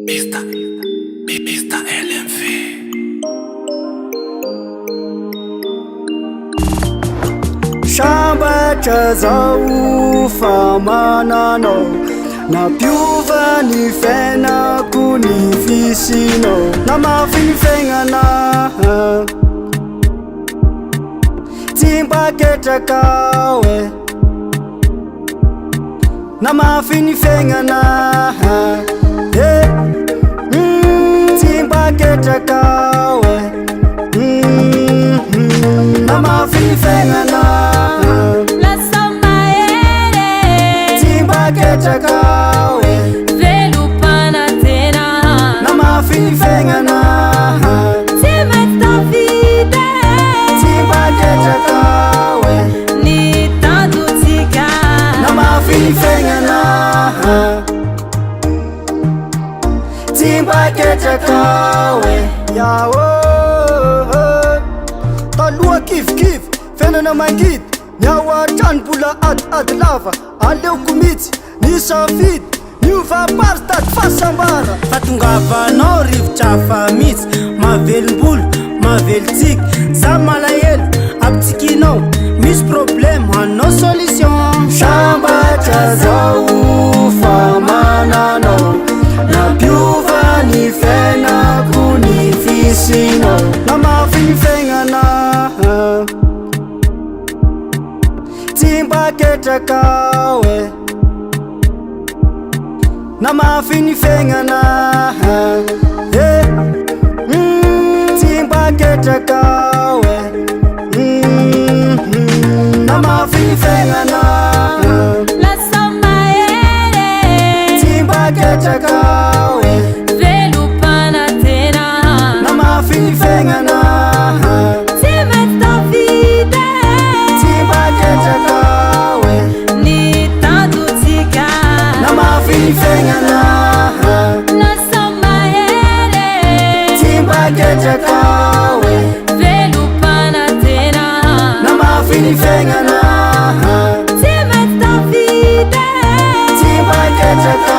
Mr. LMV. Sambatra zao fa mananao, napiova ny fiainako ny visinao, namafy ny fiaignana tsy mba ketraka oe, namafy ny fiaignana tsy mba ketraka oe, namafy ny fiaignana tsy mba ketraka oe, velopana tena namafy ny fiaignana tsy mety tafide, tsy mba ketraka oe, ny tanjotsika namafy ny fiaignana tsy mba ketraka oe. Yao taloha kivikivy fiainana mangidy, niao atrano mbola ady lava, aleoko mitsy ny safidy niovapary tady fa Sambatra. Fatongavanao rivotra fa mitsy, mahavelim-bolo mahavelitsika, za malahelo apitsikinao, misy problème hanao solution. Sambatra zao fa mananao, napiova ny fiainako ny visinao, namafy ny fiaignana tsy mba ketraka oe, namafy ny fiaignana tsy mba ketraka oe, namafy ny fiaignana lasa mahere tsy mba ketraka oe, velopana tena namafy ny fiaignana tsy mety tafide, tsy mba ketraka oe, ny tanjotsika namafy ny fiaignana lasa mahere tsy mba ketraka oe, velopana tena namafy ny fiaignana tsy mety tafide, tsy mba ketraka